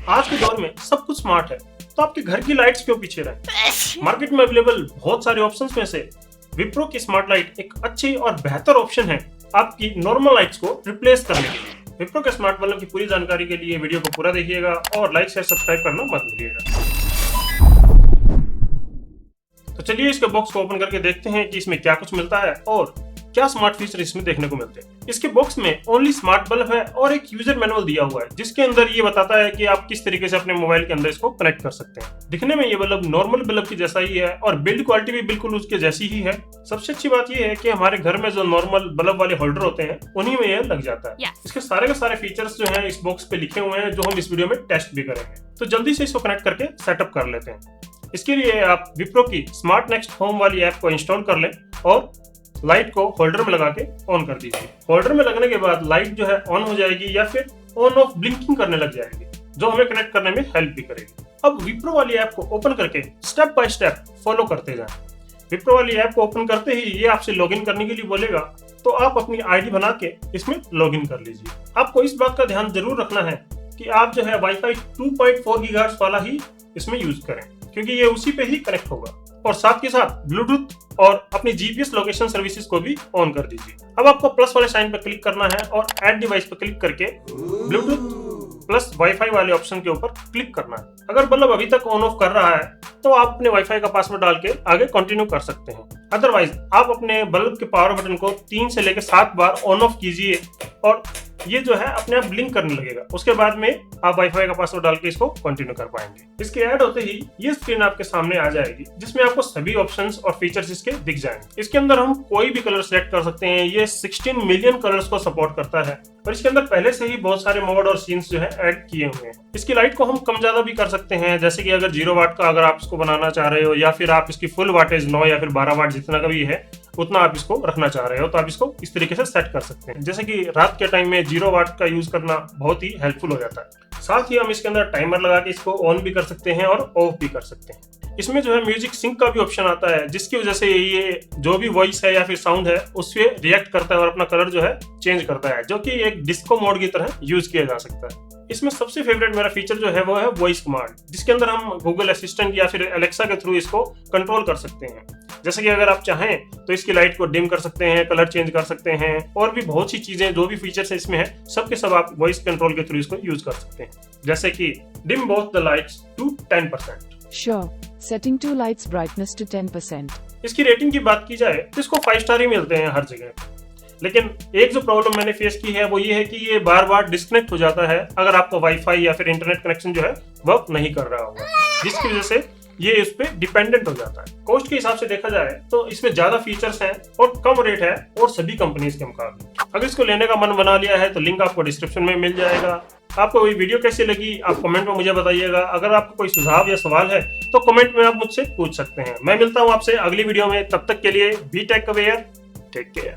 आज के दौर में सब कुछ स्मार्ट है, तो आपके घर की लाइट्स क्यों पीछे रहे। मार्केट में अवेलेबल बहुत सारे ऑप्शंस में से विप्रो की स्मार्ट लाइट एक अच्छी और बेहतर ऑप्शन है आपकी नॉर्मल लाइट्स को रिप्लेस करने के लिए। विप्रो के स्मार्ट बल्ब की पूरी जानकारी के लिए वीडियो को पूरा देखिएगा और लाइक शेयर सब्सक्राइब करना मत भूलिएगा। तो चलिए इसके बॉक्स को ओपन करके देखते हैं कि इसमें क्या कुछ मिलता है और क्या स्मार्ट फीचर इसमें देखने को मिलते हैं। इसके बॉक्स में ओनली स्मार्ट बल्ब है और एक यूजर मैनुअल दिया हुआ है जिसके अंदर ये बताता है कि आप किस तरीके से अपने मोबाइल के अंदर इसको कनेक्ट कर सकते हैं। दिखने में ये बल्ब नॉर्मल बल्ब की जैसा ही है और बिल्ड क्वालिटी भी बिल्कुल उसके जैसी ही है। सबसे अच्छी बात ये है कि हमारे घर में जो नॉर्मल बल्ब वाले होल्डर होते हैं उन्हीं में ये लग जाता है। इसके सारे के सारे फीचर्स जो है इस बॉक्स पे लिखे हुए हैं जो हम इस वीडियो में टेस्ट भी करेंगे। तो जल्दी से इसको कनेक्ट करके सेटअप कर लेते हैं। इसके लिए आप विप्रो की स्मार्ट नेक्स्ट होम वाली ऐप को इंस्टॉल कर लें और लाइट को होल्डर में लगा के ऑन कर दीजिए। होल्डर में लगने के बाद लाइट जो है ऑन हो जाएगी या फिर ऑन ऑफ ब्लिंकिंग करने लग जाएगी जो हमें कनेक्ट करने में हेल्प भी करेगी। अब विप्रो वाली ऐप को ओपन करके स्टेप बाय स्टेप फॉलो करते जाएं। विप्रो वाली ऐप को ओपन करते ही ये आपसे लॉगिन करने के लिए बोलेगा, तो आप अपनी आईडी बना के इसमें लॉगिन कर लीजिए। आपको इस बात का ध्यान जरूर रखना है कि आप जो है वाईफाई 2.4 गीगाहर्ट्ज वाला ही इसमें यूज करें क्योंकि ये उसी पे ही कनेक्ट होगा। और साथ के साथ ब्लूटूथ और अपनी जीपीएस लोकेशन सर्विसेज को भी ऑन कर दीजिए। अब आपको प्लस वाले साइन पर क्लिक करना है और ऐड डिवाइस पर क्लिक करके ब्लूटूथ प्लस वाईफाई वाले ऑप्शन के ऊपर क्लिक करना है। अगर बल्ब अभी तक ऑन ऑफ कर रहा है तो आप अपने वाईफाई का पासवर्ड डाल के आगे कंटिन्यू कर सकते हैं। अदरवाइज आप अपने बल्ब के पावर बटन को 3 से लेकर 7 बार ऑन ऑफ कीजिए और ये जो है अपने आप ब्लिंक करने लगेगा। उसके बाद में आप वाईफाई का पासवर्ड डाल के इसको कंटिन्यू कर पाएंगे। इसके ऐड होते ही ये स्क्रीन आपके सामने आ जाएगी जिसमें आपको सभी ऑप्शंस और फीचर्स इसके दिख जाएंगे। इसके अंदर हम कोई भी कलर सेलेक्ट कर सकते हैं। ये 16 मिलियन कलर्स को सपोर्ट करता है और इसके अंदर पहले से ही बहुत सारे मोड और सीन्स जो है ऐड kiए हुए हैं। इसकी लाइट को हम कम ज्यादा भी कर सकते हैं, जैसे कि अगर 0 वाट का अगर आप इसको बनाना चाह रहे हो या फिर आप इसकी फुल वाटेज 9 या फिर 12 वाट जितना का भी है उतना आप इसको रखना चाह रहे हो तो आप इसको इस तरीके से सेट कर सकते हैं। जैसे कि रात के टाइम में 0 वाट का यूज करना बहुत ही हेल्पफुल हो जाता है। साथ ही हम इसके अंदर टाइमर लगा के इसको ऑन भी कर सकते हैं और ऑफ भी कर सकते हैं। इसमें जो है म्यूजिक सिंक का भी ऑप्शन आता है जिसकी वजह से ये जो भी वॉइस है या फिर साउंड है उससे रिएक्ट करता है और अपना कलर जो है चेंज करता है, जो कि एक डिस्को मोड की तरह यूज किया जा सकता है। इसमें सबसे फेवरेट मेरा फीचर जो है वो है वॉइस कमांड, जिसके अंदर हम गूगल असिस्टेंट या फिर एलेक्सा के थ्रू इसको कंट्रोल कर सकते हैं। जैसे कि अगर आप चाहें तो इसकी लाइट को डिम कर सकते हैं, कलर चेंज कर सकते हैं और भी बहुत सी चीजें जो भी फीचर्स है इसमें है सबके सब आप वॉइस कंट्रोल के थ्रू इसको यूज कर सकते हैं। जैसे कि dim both the lights to 10%। Sure. Setting to lights brightness to 10%. इसकी रेटिंग की बात की जाए तो इसको 5 स्टार ही मिलते हैं हर जगह। लेकिन एक जो प्रॉब्लम मैंने फेस की है वो ये है कि ये बार बार डिस्कनेक्ट हो जाता है अगर आपका वाईफाई या फिर इंटरनेट कनेक्शन जो है वर्क नहीं कर रहा होगा, जिसकी वजह से ये इस पे डिपेंडेंट हो जाता है। कॉस्ट के हिसाब से देखा जाए तो इसमें ज्यादा फीचर्स हैं और कम रेट है और सभी कंपनीज के मुकाबले। अगर इसको लेने का मन बना लिया है तो लिंक आपको डिस्क्रिप्शन में मिल जाएगा। आपको ये वीडियो कैसी लगी आप कमेंट में मुझे बताइएगा। अगर आपको कोई सुझाव या सवाल है तो कमेंट में आप मुझसे पूछ सकते हैं। मैं मिलता हूँ आपसे अगली वीडियो में, तब तक के लिए be tech aware, take care.